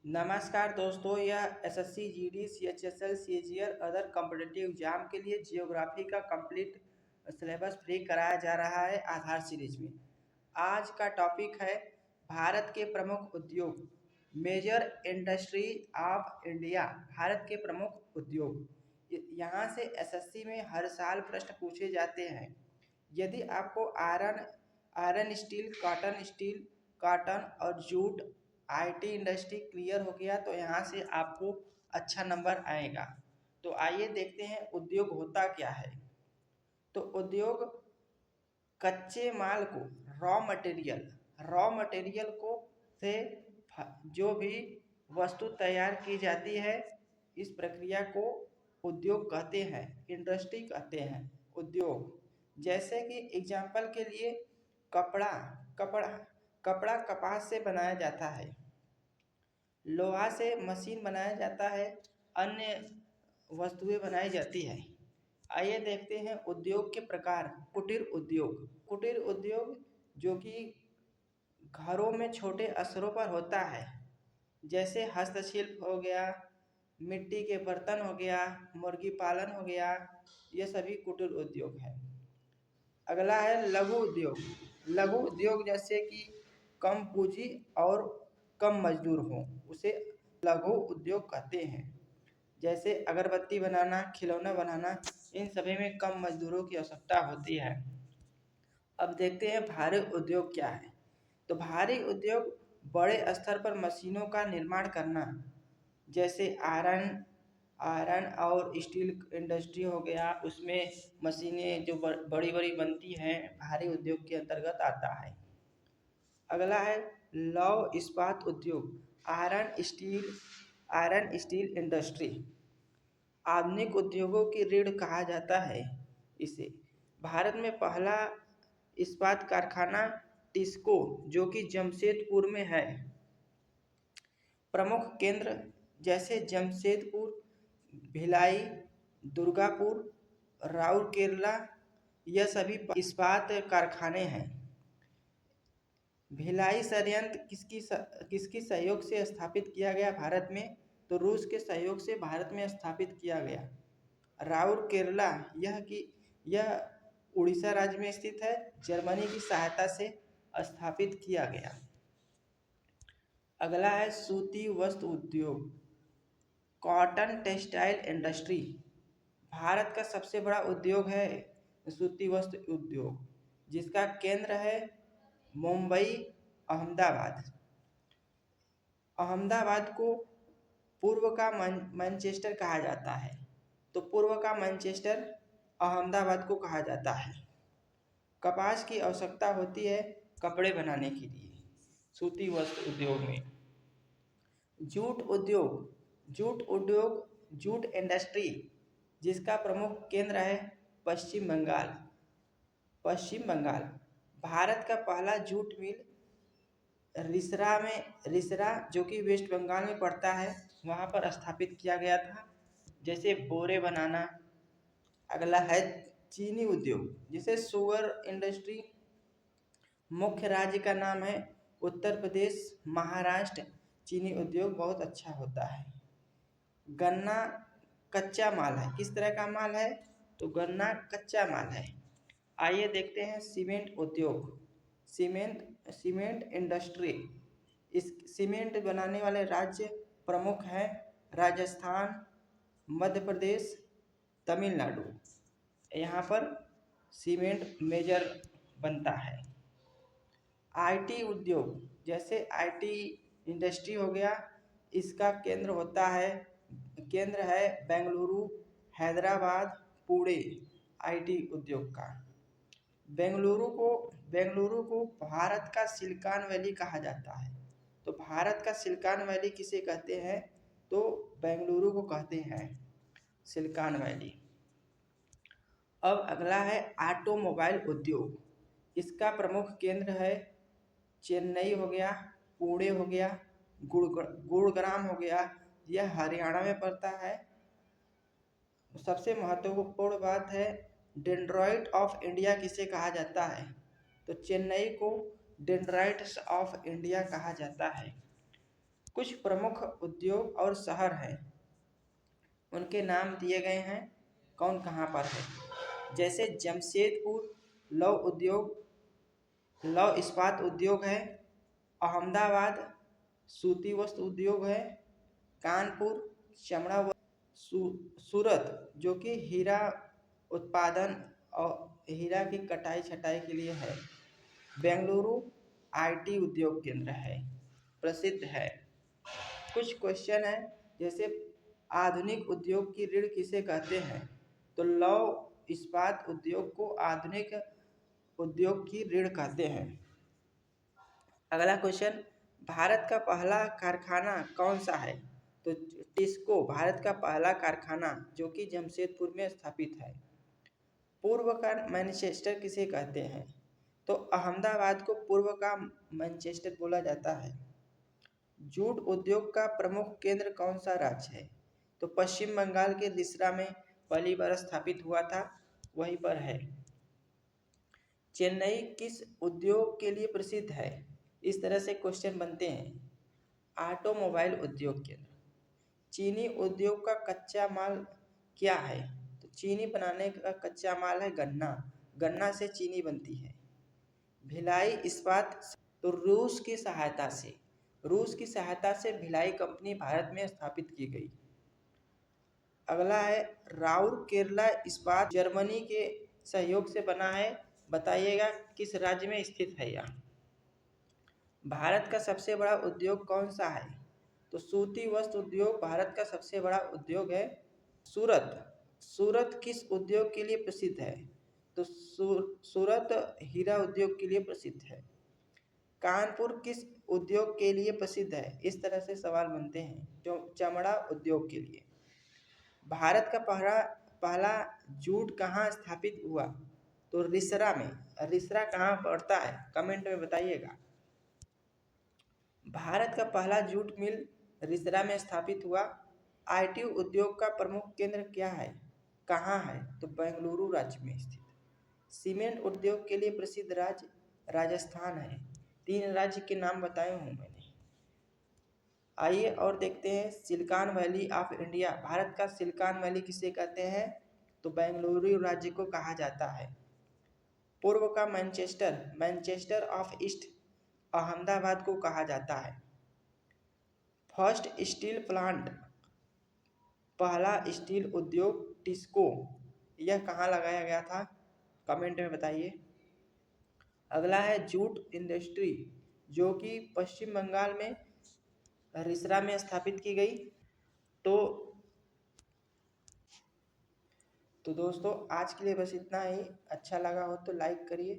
नमस्कार दोस्तों, यह SSC, GD, CHSL, CGL other competitive exam के लिए जियोग्राफी का कंप्लीट सिलेबस फ्री कराया जा रहा है आधार सीरीज में। आज का टॉपिक है भारत के प्रमुख उद्योग, मेजर इंडस्ट्री ऑफ इंडिया। भारत के प्रमुख उद्योग, यहाँ से एसएससी में हर साल प्रश्न पूछे जाते हैं। यदि आपको आयरन स्टील, कॉटन और जूट आईटी इंडस्ट्री क्लियर हो गया तो यहाँ से आपको अच्छा नंबर आएगा। तो आइए देखते हैं उद्योग होता क्या है। तो उद्योग कच्चे माल को रॉ मटेरियल को से जो भी वस्तु तैयार की जाती है, इस प्रक्रिया को उद्योग कहते हैं, इंडस्ट्री कहते हैं। उद्योग जैसे कि एग्जाम्पल के लिए कपड़ा कपड़ा कपड़ा कपास से बनाया जाता है, लोहा से मशीन बनाया जाता है, अन्य वस्तुएं बनाई जाती है। आइए देखते हैं उद्योग के प्रकार। कुटीर उद्योग जो कि घरों में छोटे स्तरों पर होता है, जैसे हस्तशिल्प हो गया, मिट्टी के बर्तन हो गया, मुर्गी पालन हो गया, ये सभी कुटीर उद्योग है। अगला है लघु उद्योग जैसे कि कम पूंजी और कम मजदूर हो, उसे लघु उद्योग कहते हैं। जैसे अगरबत्ती बनाना, खिलौना बनाना, इन सभी में कम मजदूरों की आवश्यकता होती है। अब देखते हैं भारी उद्योग क्या है। तो भारी उद्योग बड़े स्तर पर मशीनों का निर्माण करना, जैसे आयरन और स्टील इंडस्ट्री हो गया, उसमें मशीनें जो बड़ी बड़ी बनती हैं, भारी उद्योग के अंतर्गत आता है। अगला है लौह इस्पात उद्योग, आयरन स्टील इंडस्ट्री। आधुनिक उद्योगों की रीढ़ कहा जाता है इसे। भारत में पहला इस्पात कारखाना टिस्को जो कि जमशेदपुर में है। प्रमुख केंद्र जैसे जमशेदपुर, भिलाई, दुर्गापुर, राउरकेला, यह सभी इस्पात कारखाने हैं। भिलाई संयंत्र किसकी सहयोग से स्थापित किया गया भारत में? तो रूस के सहयोग से भारत में स्थापित किया गया। राउरकेला यह उड़ीसा राज्य में स्थित है, जर्मनी की सहायता से स्थापित किया गया। अगला है सूती वस्त्र उद्योग, कॉटन टेक्सटाइल इंडस्ट्री। भारत का सबसे बड़ा उद्योग है सूती वस्त्र उद्योग, जिसका केंद्र है मुंबई, अहमदाबाद को पूर्व का मैनचेस्टर कहा जाता है। तो पूर्व का मैनचेस्टर अहमदाबाद को कहा जाता है। कपास की आवश्यकता होती है कपड़े बनाने के लिए सूती वस्त्र उद्योग में। जूट इंडस्ट्री, जिसका प्रमुख केंद्र है पश्चिम बंगाल। भारत का पहला जूट मिल रिसरा जो कि वेस्ट बंगाल में पड़ता है, वहाँ पर स्थापित किया गया था, जैसे बोरे बनाना। अगला है चीनी उद्योग, जिसे शुगर इंडस्ट्री। मुख्य राज्य का नाम है उत्तर प्रदेश, महाराष्ट्र। चीनी उद्योग बहुत अच्छा होता है। गन्ना कच्चा माल है, किस तरह का माल है? तो गन्ना कच्चा माल है। आइए देखते हैं सीमेंट उद्योग, सीमेंट इंडस्ट्री। इस सीमेंट बनाने वाले राज्य प्रमुख हैं राजस्थान, मध्य प्रदेश, तमिलनाडु। यहाँ पर सीमेंट मेजर बनता है। आईटी उद्योग, जैसे आईटी इंडस्ट्री हो गया, इसका केंद्र है बेंगलुरु, हैदराबाद, पुणे। आईटी उद्योग का बेंगलुरु को भारत का सिलिकॉन वैली कहा जाता है। तो भारत का सिलिकॉन वैली किसे कहते हैं? तो बेंगलुरु को कहते हैं सिलिकॉन वैली। अब अगला है ऑटोमोबाइल उद्योग, इसका प्रमुख केंद्र है चेन्नई हो गया, पुणे हो गया, गुड़ग्राम हो गया, यह हरियाणा में पड़ता है। सबसे महत्वपूर्ण बात है डेंड्राइट ऑफ इंडिया किसे कहा जाता है? तो चेन्नई को डेंड्राइट्स ऑफ इंडिया कहा जाता है। कुछ प्रमुख उद्योग और शहर हैं, उनके नाम दिए गए हैं, कौन कहाँ पर है। जैसे जमशेदपुर लौह उद्योग, लौह इस्पात उद्योग है। अहमदाबाद सूती वस्त्र उद्योग है। कानपुर चमड़ा सूरत जो कि हीरा उत्पादन और हीरा की कटाई छटाई के लिए है। बेंगलुरु आईटी उद्योग केंद्र है, प्रसिद्ध है। कुछ क्वेश्चन है, जैसे आधुनिक उद्योग की रीढ़ किसे कहते हैं, तो लौह इस्पात उद्योग को आधुनिक उद्योग की रीढ़ कहते हैं। अगला क्वेश्चन, भारत का पहला कारखाना कौन सा है, तो टिस्को भारत का पहला कारखाना जो कि जमशेदपुर में स्थापित है। पूर्व का मैनचेस्टर किसे कहते हैं, तो अहमदाबाद को पूर्व का मैनचेस्टर बोला जाता है। जूट उद्योग का प्रमुख केंद्र कौन सा राज्य है, तो पश्चिम बंगाल के रिसरा में पहली बार स्थापित हुआ था, वहीं पर है। चेन्नई किस उद्योग के लिए प्रसिद्ध है, इस तरह से क्वेश्चन बनते हैं। ऑटोमोबाइल उद्योग केंद्र। चीनी उद्योग का कच्चा माल क्या है, तो चीनी बनाने का कच्चा माल है गन्ना, गन्ना से चीनी बनती है। भिलाई इस्पात, तो रूस की सहायता से भिलाई कंपनी भारत में स्थापित की गई। अगला है राउरकेला इस्पात जर्मनी के सहयोग से बना है, बताइएगा किस राज्य में स्थित है यह। भारत का सबसे बड़ा उद्योग कौन सा है, तो सूती वस्त्र उद्योग भारत का सबसे बड़ा उद्योग है। सूरत किस उद्योग के लिए प्रसिद्ध है, तो सूरत हीरा उद्योग के लिए प्रसिद्ध है। कानपुर किस उद्योग के लिए प्रसिद्ध है, इस तरह से सवाल बनते हैं, जो चमड़ा उद्योग के लिए। भारत का पहला जूट कहाँ स्थापित हुआ, तो रिसरा में। रिसरा कहाँ पड़ता है, कमेंट में बताइएगा। भारत का पहला जूट मिल रिसरा में स्थापित हुआ। आईटी उद्योग का प्रमुख केंद्र क्या है, कहाँ है, तो बेंगलुरु राज्य में स्थित। सीमेंट उद्योग के लिए प्रसिद्ध राज्य राजस्थान है। 3 राज्य के नाम बताए हूँ मैंने। आइए और देखते हैं silicon valley of India. Bharat का सिलिकॉन वैली किसे कहते हैं, तो बेंगलुरु राज्य को कहा जाता है। पूर्व का मैनचेस्टर ऑफ ईस्ट अहमदाबाद को कहा जाता है। फर्स्ट स्टील प्लांट, पहला स्टील उद्योग टिस्को, यह कहाँ लगाया गया था, कमेंट में बताइए। अगला है जूट इंडस्ट्री जो कि पश्चिम बंगाल में रिसरा में स्थापित की गई। तो दोस्तों आज के लिए बस इतना ही। अच्छा लगा हो तो लाइक करिए।